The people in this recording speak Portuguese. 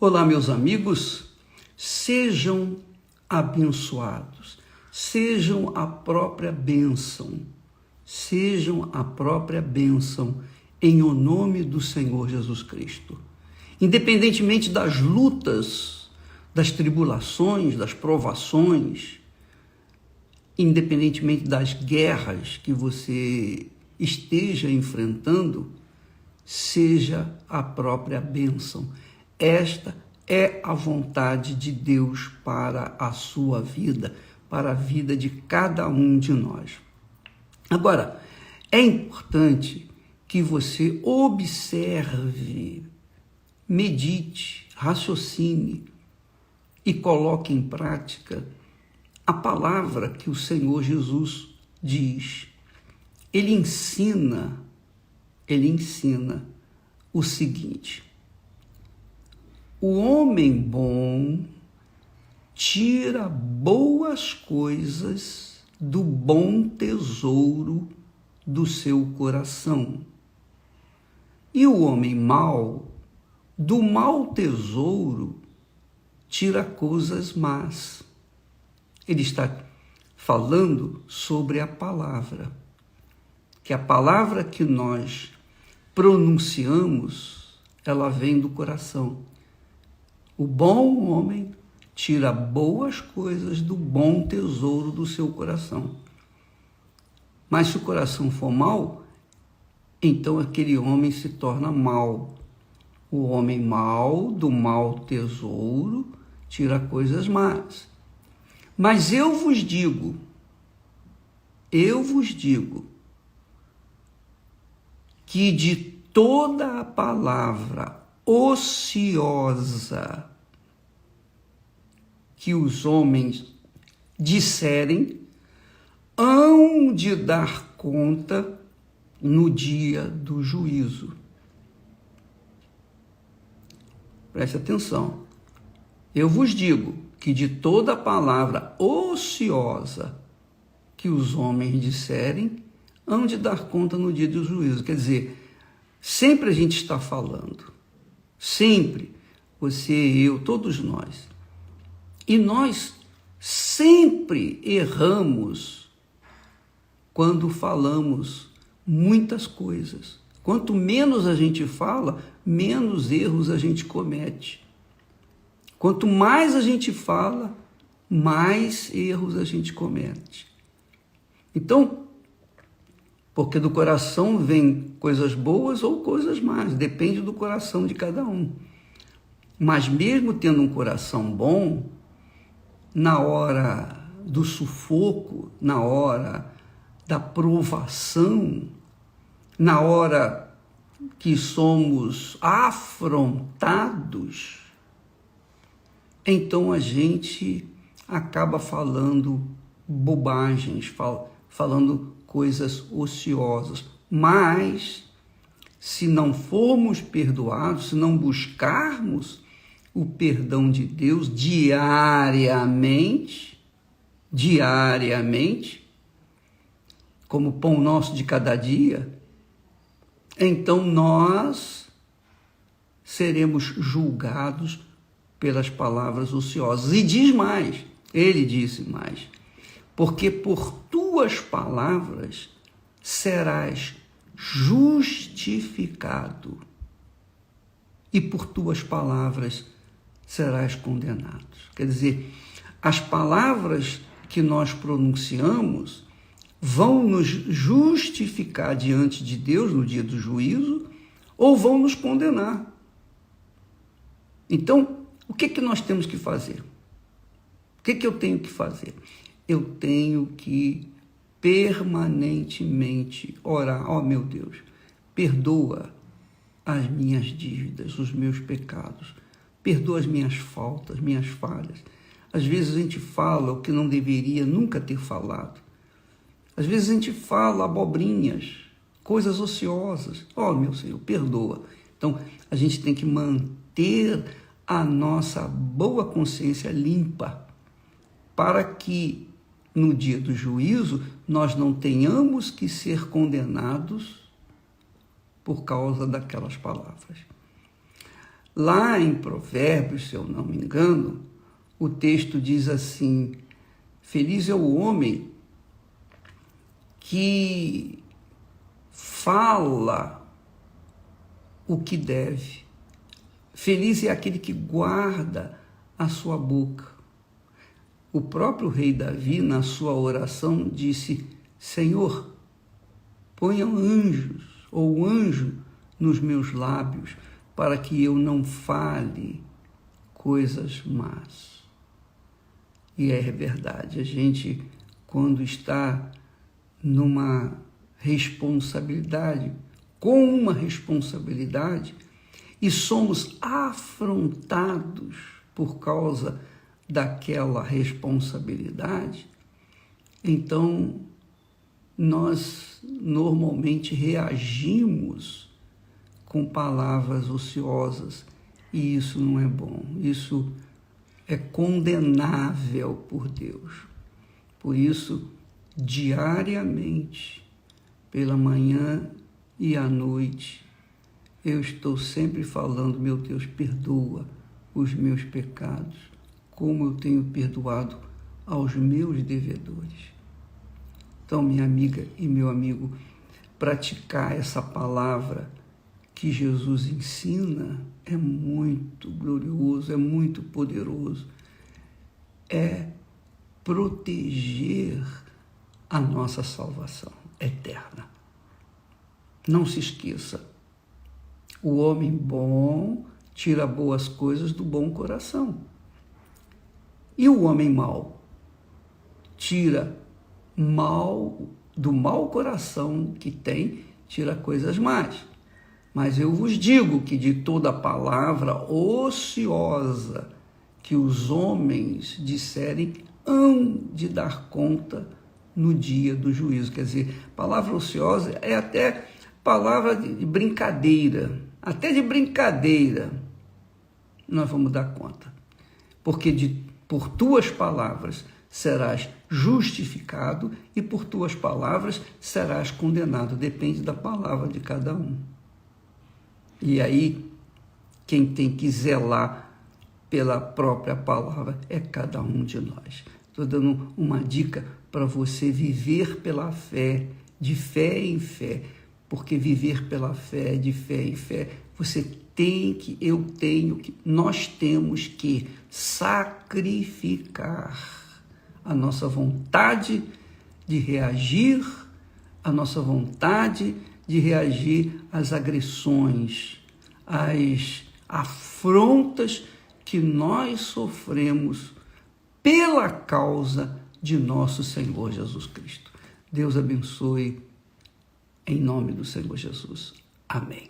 Olá, meus amigos, sejam abençoados, sejam a própria bênção, em o nome do Senhor Jesus Cristo. Independentemente das lutas, das tribulações, das provações, independentemente das guerras que você esteja enfrentando, seja a própria bênção. Esta é a vontade de Deus para a sua vida, para a vida de cada um de nós. Agora, é importante que você observe, medite, raciocine e coloque em prática a palavra que o Senhor Jesus diz. Ele ensina o seguinte: o homem bom tira boas coisas do bom tesouro do seu coração, e o homem mau, do mau tesouro, tira coisas más. Ele está falando sobre a palavra, que a palavra que nós pronunciamos, ela vem do coração. O bom homem tira boas coisas do bom tesouro do seu coração. Mas se o coração for mau, então aquele homem se torna mau. O homem mau, do mau tesouro, tira coisas más. Mas eu vos digo, que de toda a palavra ociosa que os homens disserem, hão de dar conta no dia do juízo. Preste atenção. Eu vos digo que de toda a palavra ociosa que os homens disserem, hão de dar conta no dia do juízo. Quer dizer, sempre a gente está falando. Sempre. Você, eu, todos nós. E nós sempre erramos quando falamos muitas coisas. Quanto menos a gente fala, menos erros a gente comete. Quanto mais a gente fala, mais erros a gente comete. Então, porque do coração vem coisas boas ou coisas más, depende do coração de cada um. Mas mesmo tendo um coração bom, na hora do sufoco, na hora da provação, na hora que somos afrontados, então a gente acaba falando bobagens, falando coisas ociosas. Mas, se não formos perdoados, se não buscarmos o perdão de Deus diariamente, como pão nosso de cada dia, então nós seremos julgados pelas palavras ociosas. E diz mais, ele disse mais, porque por tuas palavras serás justificado e por tuas palavras serás condenado. Quer dizer, as palavras que nós pronunciamos vão nos justificar diante de Deus no dia do juízo ou vão nos condenar. Então, o que nós temos que fazer? O que eu tenho que fazer? Eu tenho que permanentemente orar. Ó, meu Deus, perdoa as minhas dívidas, os meus pecados. Perdoa as minhas faltas, minhas falhas. Às vezes a gente fala o que não deveria nunca ter falado. Às vezes a gente fala abobrinhas, coisas ociosas. Ó, meu Senhor, perdoa. Então, a gente tem que manter a nossa boa consciência limpa para que no dia do juízo nós não tenhamos que ser condenados por causa daquelas palavras. Lá em Provérbios, se eu não me engano, o texto diz assim: feliz é o homem que fala o que deve. Feliz é aquele que guarda a sua boca. O próprio rei Davi, na sua oração, disse: Senhor, ponha anjos ou anjo nos meus lábios, para que eu não fale coisas más. E é verdade, a gente, quando está numa responsabilidade, com uma responsabilidade, e somos afrontados por causa daquela responsabilidade, então nós normalmente reagimos com palavras ociosas, e isso não é bom, isso é condenável por Deus. Por isso, diariamente, pela manhã e à noite, eu estou sempre falando: meu Deus, perdoa os meus pecados, como eu tenho perdoado aos meus devedores. Então, minha amiga e meu amigo, praticar essa palavra que Jesus ensina é muito glorioso, é muito poderoso, é proteger a nossa salvação eterna. Não se esqueça, o homem bom tira boas coisas do bom coração, e o homem mau tira do mau coração que tem, tira coisas más. Mas eu vos digo que de toda palavra ociosa que os homens disserem, hão de dar conta no dia do juízo. Quer dizer, palavra ociosa é até palavra de brincadeira. Até de brincadeira nós vamos dar conta. Porque por tuas palavras serás justificado e por tuas palavras serás condenado. Depende da palavra de cada um. E aí, quem tem que zelar pela própria palavra é cada um de nós. Estou dando uma dica para você viver pela fé, de fé em fé, porque viver pela fé, de fé em fé, nós temos que sacrificar a nossa vontade de reagir, a nossa vontade de reagir às agressões, às afrontas que nós sofremos pela causa de nosso Senhor Jesus Cristo. Deus abençoe, em nome do Senhor Jesus. Amém.